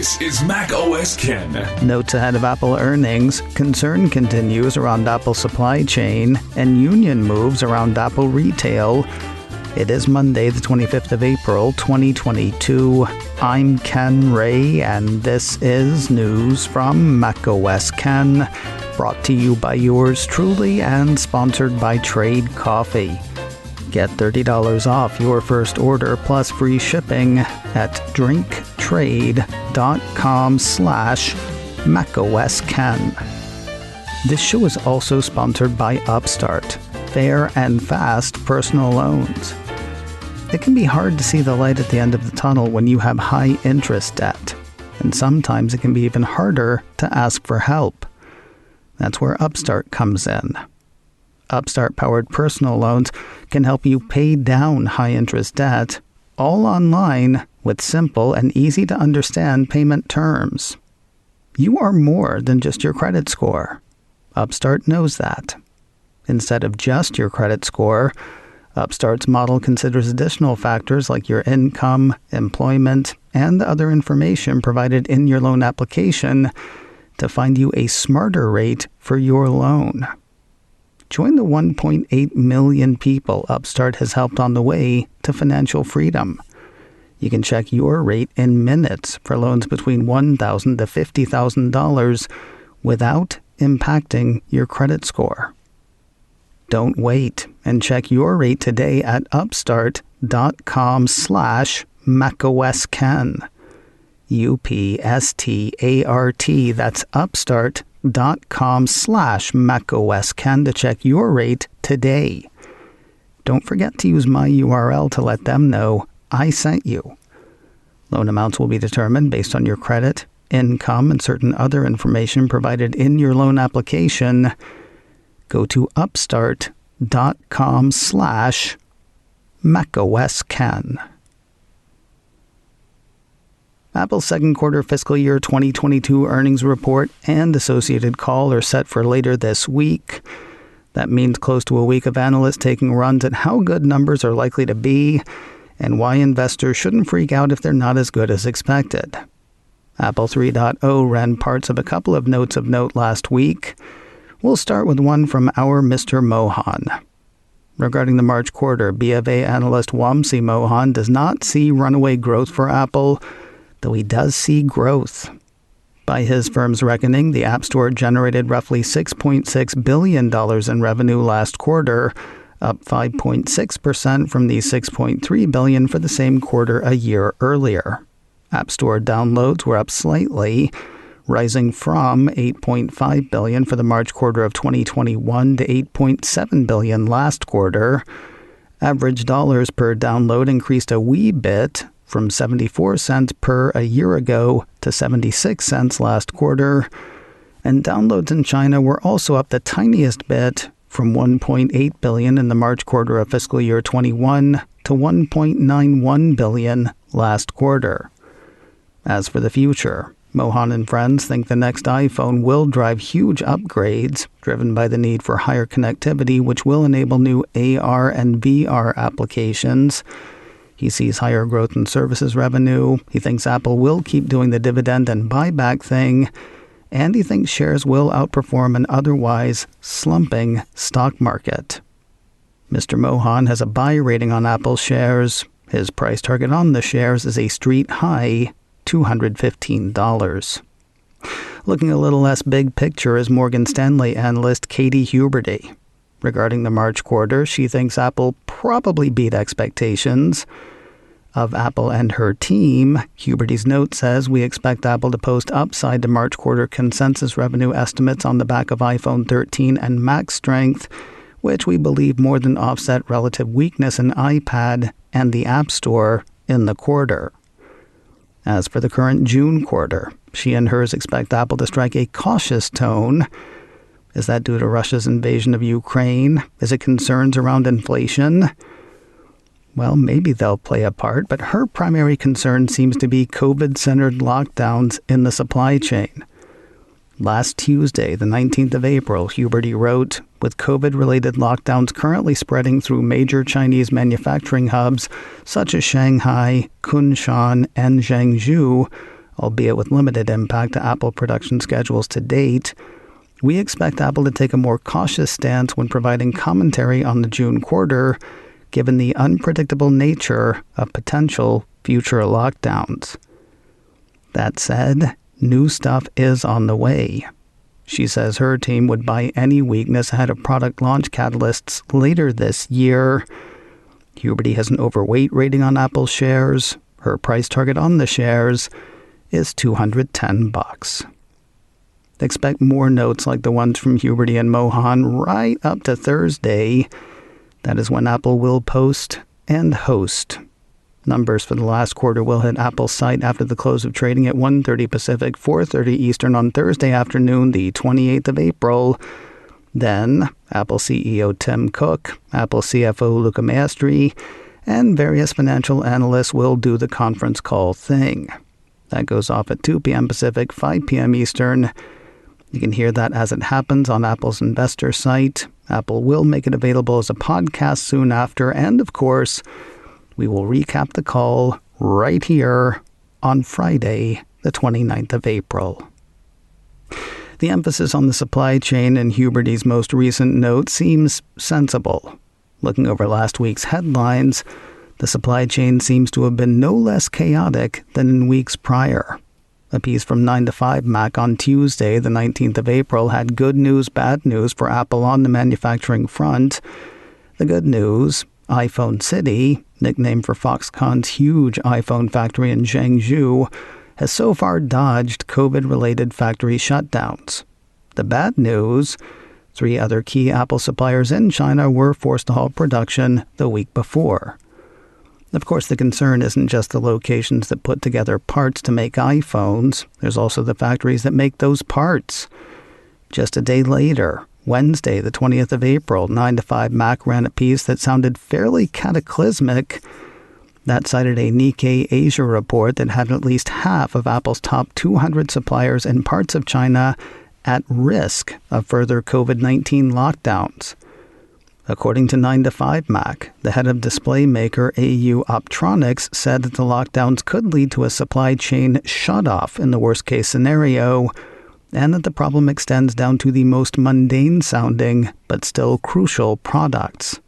This is Mac OS Ken. Notes ahead of Apple earnings, concern continues around Apple's supply chain, and union moves around Apple retail. It is Monday, the 25th of April, 2022. I'm Ken Ray, and this is news from Mac OS Ken, brought to you by yours truly and sponsored by Trade Coffee. Get $30 off your first order plus free shipping at drinktrade.com/macOSKen. This show is also sponsored by Upstart, fair and fast personal loans. It can be hard to see the light at the end of the tunnel when you have high interest debt, and sometimes it can be even harder to ask for help. That's where Upstart comes in. Upstart-powered personal loans can help you pay down high-interest debt, all online with simple and easy-to-understand payment terms. You are more than just your credit score. Upstart knows that. Instead of just your credit score, Upstart's model considers additional factors like your income, employment, and other information provided in your loan application to find you a smarter rate for your loan. Join the 1.8 million people Upstart has helped on the way to financial freedom. You can check your rate in minutes for loans between $1,000 to $50,000 without impacting your credit score. Don't wait and check your rate today at upstart.com/macOSKen. UPSTART, that's upstart.com/macOSKen to check your rate today. Don't forget to use my URL to let them know I sent you. Loan amounts will be determined based on your credit, income, and certain other information provided in your loan application. Go to upstart.com/macOSKen. Apple's second quarter fiscal year 2022 earnings report and associated call are set for later this week. That means close to a week of analysts taking runs at how good numbers are likely to be and why investors shouldn't freak out if they're not as good as expected. Apple 3.0 ran parts of a couple of notes of note last week. We'll start with one from our Mr. Mohan. Regarding the March quarter, BofA analyst Wamsi Mohan does not see runaway growth for Apple, though he does see growth. By his firm's reckoning, the App Store generated roughly $6.6 billion in revenue last quarter, up 5.6% from the $6.3 billion for the same quarter a year earlier. App Store downloads were up slightly, rising from 8.5 billion for the March quarter of 2021 to 8.7 billion last quarter. Average dollars per download increased a wee bit, from 74 cents per a year ago to 76 cents last quarter. And downloads in China were also up the tiniest bit, from 1.8 billion in the March quarter of fiscal year 21 to 1.91 billion last quarter. As for the future, Mohan and friends think the next iPhone will drive huge upgrades, driven by the need for higher connectivity, which will enable new AR and VR applications. He sees higher growth in services revenue. He thinks Apple will keep doing the dividend and buyback thing. And he thinks shares will outperform an otherwise slumping stock market. Mr. Mohan has a buy rating on Apple shares. His price target on the shares is a street high, $215. Looking a little less big picture is Morgan Stanley analyst Katie Huberty. Regarding the March quarter, she thinks Apple probably beat expectations of Apple and her team. Huberty's note says, we expect Apple to post upside to March quarter consensus revenue estimates on the back of iPhone 13 and Mac strength, which we believe more than offset relative weakness in iPad and the App Store in the quarter. As for the current June quarter, she and hers expect Apple to strike a cautious tone. Is that due to Russia's invasion of Ukraine? Is it concerns around inflation? Well, maybe they'll play a part, but her primary concern seems to be COVID-centered lockdowns in the supply chain. Last Tuesday, the 19th of April, Huberty wrote, with COVID-related lockdowns currently spreading through major Chinese manufacturing hubs such as Shanghai, Kunshan, and Zhengzhou, albeit with limited impact to Apple production schedules to date. We expect Apple to take a more cautious stance when providing commentary on the June quarter, given the unpredictable nature of potential future lockdowns. That said, new stuff is on the way. She says her team would buy any weakness ahead of product launch catalysts later this year. Huberty has an overweight rating on Apple shares. Her price target on the shares is $210. Expect more notes like the ones from Huberty and Mohan right up to Thursday. That is when Apple will post and host. Numbers for the last quarter will hit Apple's site after the close of trading at 1:30 Pacific, 4:30 Eastern on Thursday afternoon, the 28th of April. Then, Apple CEO Tim Cook, Apple CFO Luca Maestri, and various financial analysts will do the conference call thing. That goes off at 2 p.m. Pacific, 5 p.m. Eastern. You can hear that as it happens on Apple's investor site. Apple will make it available as a podcast soon after, and of course, we will recap the call right here on Friday, the 29th of April. The emphasis on the supply chain in Huberty's most recent note seems sensible. Looking over last week's headlines, the supply chain seems to have been no less chaotic than in weeks prior. A piece from 9 to 5 Mac on Tuesday, the 19th of April, had good news, bad news for Apple on the manufacturing front. The good news, iPhone City, nicknamed for Foxconn's huge iPhone factory in Zhengzhou, has so far dodged COVID-related factory shutdowns. The bad news, 3 other key Apple suppliers in China were forced to halt production the week before. Of course, the concern isn't just the locations that put together parts to make iPhones. There's also the factories that make those parts. Just a day later, Wednesday, the 20th of April, 9 to 5 Mac ran a piece that sounded fairly cataclysmic. That cited a Nikkei Asia report that had at least half of Apple's top 200 suppliers in parts of China at risk of further COVID-19 lockdowns. According to 9 to 5 Mac, the head of display maker AU Optronics said that the lockdowns could lead to a supply chain shutoff in the worst-case scenario, and that the problem extends down to the most mundane-sounding but still crucial products.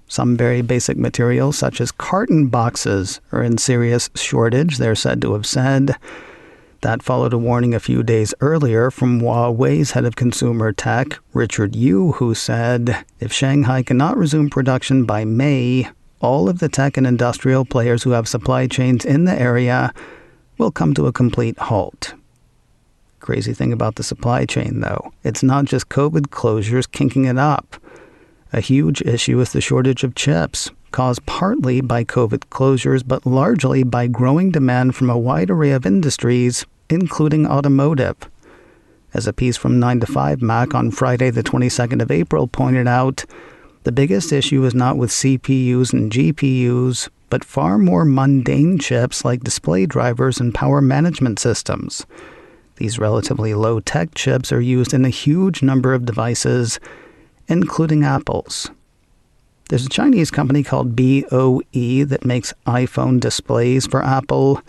Some very basic materials, such as carton boxes, are in serious shortage, they're said to have said. That followed a warning a few days earlier from Huawei's head of consumer tech, Richard Yu, who said, if Shanghai cannot resume production by May, all of the tech and industrial players who have supply chains in the area will come to a complete halt. Crazy thing about the supply chain, though, it's not just COVID closures kinking it up. A huge issue is the shortage of chips, caused partly by COVID closures, but largely by growing demand from a wide array of industries, including automotive. As a piece from 9 to 5 Mac on Friday, the 22nd of April, pointed out, the biggest issue is not with CPUs and GPUs, but far more mundane chips like display drivers and power management systems. These relatively low-tech chips are used in a huge number of devices, including Apple's. There's a Chinese company called BofA that makes iPhone displays for Apple.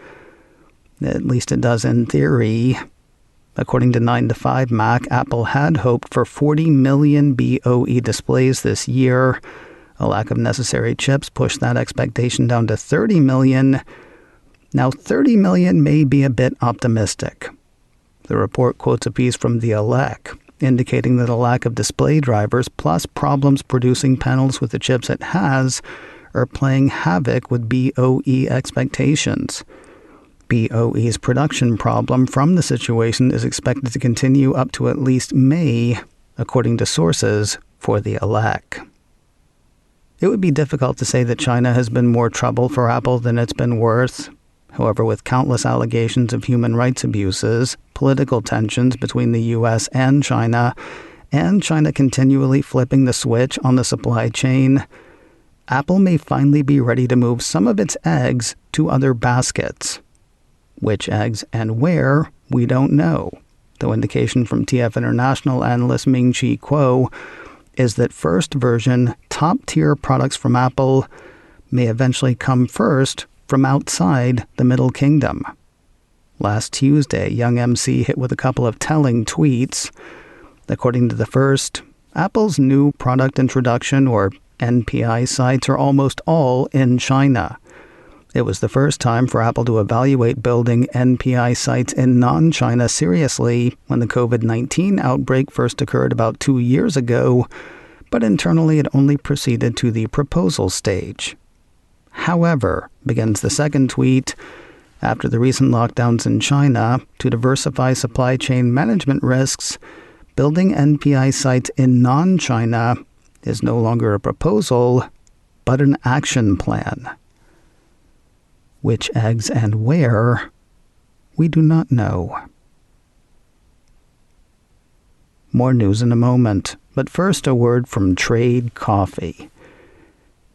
At least it does in theory. According to 9 to 5 Mac, Apple had hoped for 40 million BofA displays this year. A lack of necessary chips pushed that expectation down to 30 million. Now, 30 million may be a bit optimistic. The report quotes a piece from The Elec, indicating that a lack of display drivers plus problems producing panels with the chips it has are playing havoc with BofA expectations. BofA's production problem from the situation is expected to continue up to at least May, according to sources for The Elec. It would be difficult to say that China has been more trouble for Apple than it's been worth. However, with countless allegations of human rights abuses, political tensions between the U.S. and China continually flipping the switch on the supply chain, Apple may finally be ready to move some of its eggs to other baskets. Which eggs and where, we don't know, though indication from TF International analyst Ming-Chi is that first version, top-tier products from Apple may eventually come first from outside the Middle Kingdom. Last Tuesday, young MC hit with a couple of telling tweets. According to the first, Apple's new product introduction, or NPI sites, are almost all in China. It was the first time for Apple to evaluate building NPI sites in non-China seriously when the COVID-19 outbreak first occurred about 2 years ago, but internally it only proceeded to the proposal stage. However, begins the second tweet, after the recent lockdowns in China, to diversify supply chain management risks, building NPI sites in non-China is no longer a proposal, but an action plan. Which eggs and where, we do not know. More news in a moment, but first a word from Trade Coffee.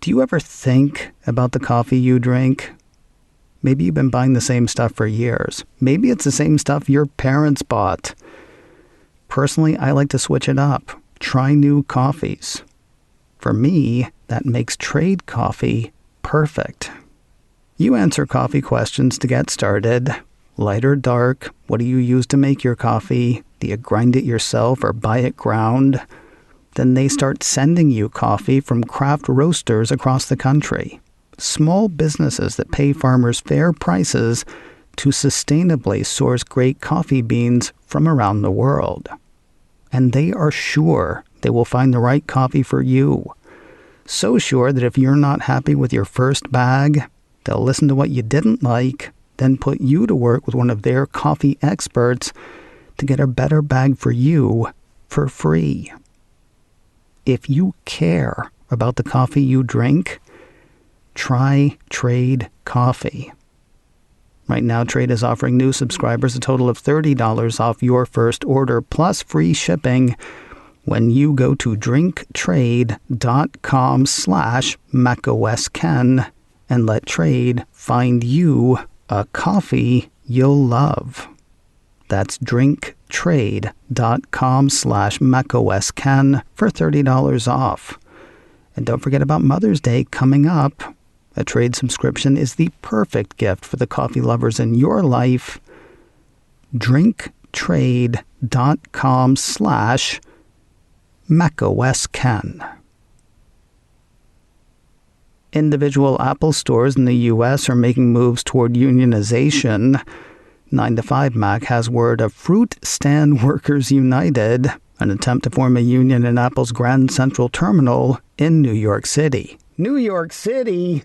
Do you ever think about the coffee you drink? Maybe you've been buying the same stuff for years. Maybe it's the same stuff your parents bought. Personally, I like to switch it up, try new coffees. For me, that makes Trade Coffee perfect. You answer coffee questions to get started. Light or dark? What do you use to make your coffee? Do you grind it yourself or buy it ground? Then they start sending you coffee from craft roasters across the country. Small businesses that pay farmers fair prices to sustainably source great coffee beans from around the world. And they are sure they will find the right coffee for you. So sure that if you're not happy with your first bag, they'll listen to what you didn't like, then put you to work with one of their coffee experts to get a better bag for you for free. If you care about the coffee you drink, try Trade Coffee. Right now, Trade is offering new subscribers a total of $30 off your first order plus free shipping when you go to drinktrade.com/macOSKen and let Trade find you a coffee you'll love. That's drinktrade.com/macOSKen for $30 off. And don't forget about Mother's Day coming up. A Trade subscription is the perfect gift for the coffee lovers in your life. drinktrade.com/macOSKen. Individual Apple stores in the U.S. are making moves toward unionization. 9to5Mac has word of Fruit Stand Workers United, an attempt to form a union in Apple's Grand Central Terminal in New York City. New York City!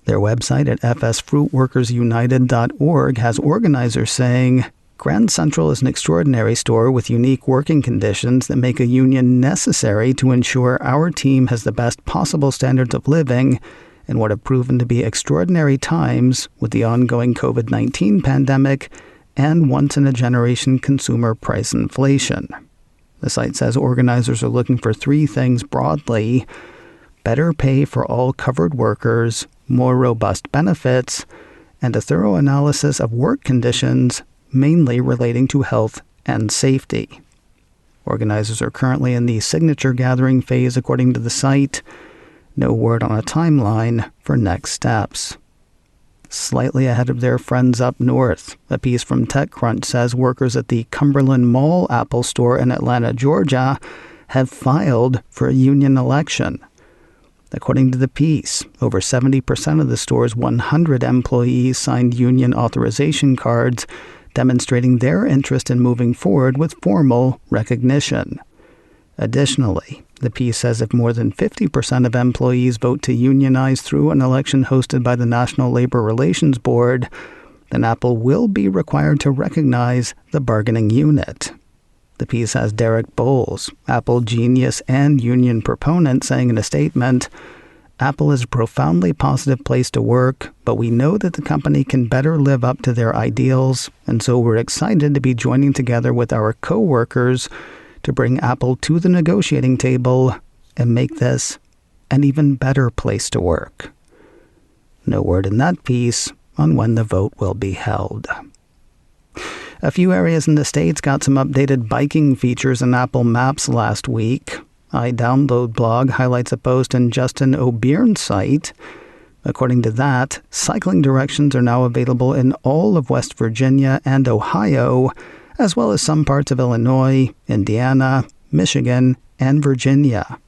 Their website at fsfruitworkersunited.org has organizers saying, Grand Central is an extraordinary store with unique working conditions that make a union necessary to ensure our team has the best possible standards of living in what have proven to be extraordinary times with the ongoing COVID-19 pandemic and once-in-a-generation consumer price inflation. The site says organizers are looking for three things broadly: better pay for all covered workers, more robust benefits, and a thorough analysis of work conditions, mainly relating to health and safety. Organizers are currently in the signature gathering phase, according to the site. No word on a timeline for next steps. Slightly ahead of their friends up north, a piece from TechCrunch says workers at the Cumberland Mull Apple store in Atlanta, Georgia, have filed for a union election. According to the piece, over 70% of the store's 100 employees signed union authorization cards demonstrating their interest in moving forward with formal recognition. Additionally, the piece says if more than 50% of employees vote to unionize through an election hosted by the National Labor Relations Board, then Apple will be required to recognize the bargaining unit. The piece has Derek Bowles, Apple genius and union proponent, saying in a statement, Apple is a profoundly positive place to work, but we know that the company can better live up to their ideals, and so we're excited to be joining together with our co-workers to bring Apple to the negotiating table and make this an even better place to work. No word in that piece on when the vote will be held. A few areas in the States got some updated biking features in Apple Maps last week. iDownload blog highlights a post in Justin O'Byrne's site. According to that, cycling directions are now available in all of West Virginia and Ohio, as well as some parts of Illinois, Indiana, Michigan, and Virginia.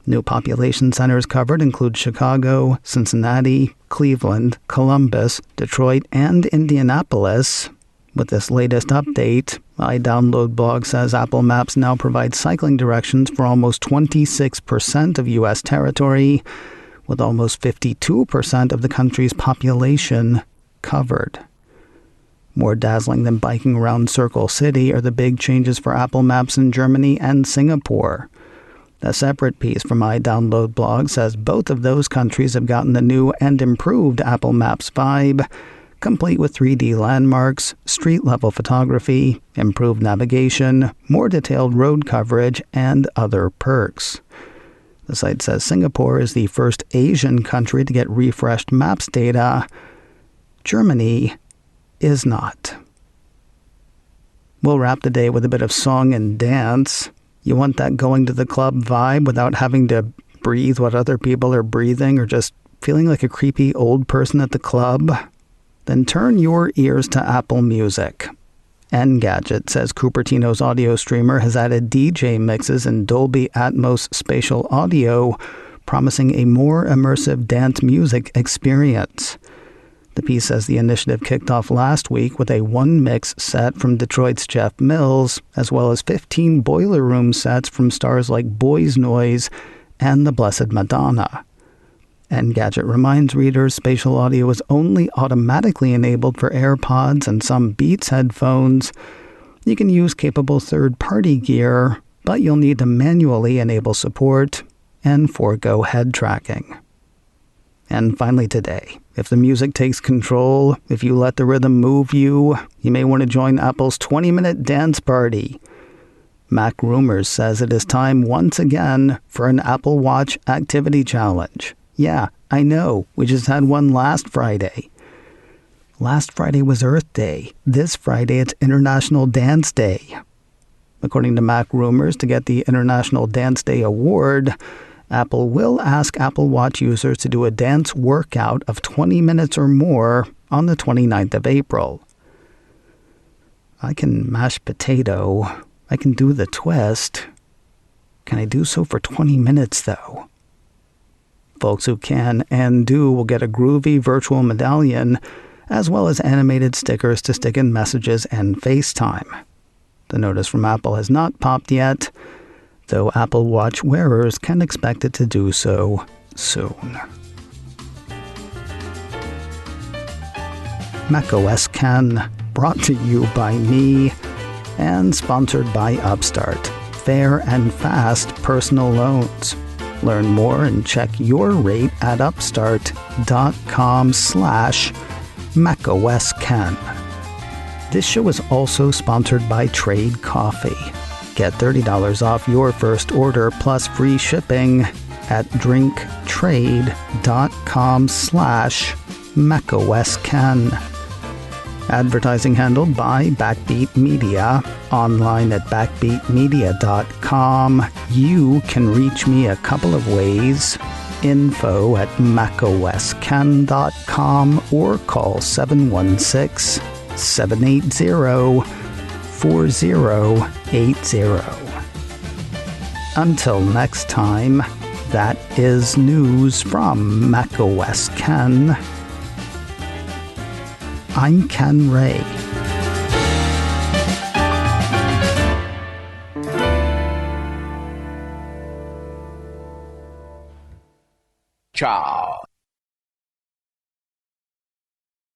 New population centers covered include Chicago, Cincinnati, Cleveland, Columbus, Detroit, and Indianapolis. With this latest update, iDownloadBlog says Apple Maps now provides cycling directions for almost 26% of U.S. territory, with almost 52% of the country's population covered. More dazzling than biking around Circle City are the big changes for Apple Maps in Germany and Singapore. A separate piece from iDownloadBlog says both of those countries have gotten the new and improved Apple Maps vibe, complete with 3D landmarks, street-level photography, improved navigation, more detailed road coverage, and other perks. The site says Singapore is the first Asian country to get refreshed Maps data. Germany is not. We'll wrap the day with a bit of song and dance. You want that going to the club vibe without having to breathe what other people are breathing or just feeling like a creepy old person at the club? Then turn your ears to Apple Music. Engadget says Cupertino's audio streamer has added DJ mixes in Dolby Atmos spatial audio, promising a more immersive dance music experience. The piece says the initiative kicked off last week with a one-mix set from Detroit's Jeff Mills, as well as 15 Boiler Room sets from stars like Boys Noise and the Blessed Madonna. Engadget reminds readers spatial audio is only automatically enabled for AirPods and some Beats headphones. You can use capable third-party gear, but you'll need to manually enable support and forego head tracking. And finally today, if the music takes control, if you let the rhythm move you, you may want to join Apple's 20-minute dance party. Mac Rumors says it is time once again for an Apple Watch activity challenge. Yeah, I know, we just had one last Friday. Last Friday was Earth Day. This Friday it's International Dance Day. According to Mac Rumors, to get the International Dance Day award, Apple will ask Apple Watch users to do a dance workout of 20 minutes or more on the 29th of April. I can mash potato. I can do the twist. Can I do so for 20 minutes, though? Folks who can and do will get a groovy virtual medallion, as well as animated stickers to stick in messages and FaceTime. The notice from Apple has not popped yet, though Apple Watch wearers can expect it to do so soon. macOS Ken, brought to you by me and sponsored by Upstart. Fair and fast personal loans. Learn more and check your rate at upstart.com/macOSKen. This show is also sponsored by Trade Coffee. Get $30 off your first order plus free shipping at drinktrade.com/macOSKen. Advertising handled by Backbeat Media. Online at backbeatmedia.com. You can reach me a couple of ways. info@macosken.com or call 716-780-4080. Until next time, that is news from macOS Ken. I'm Ken Ray. Ciao.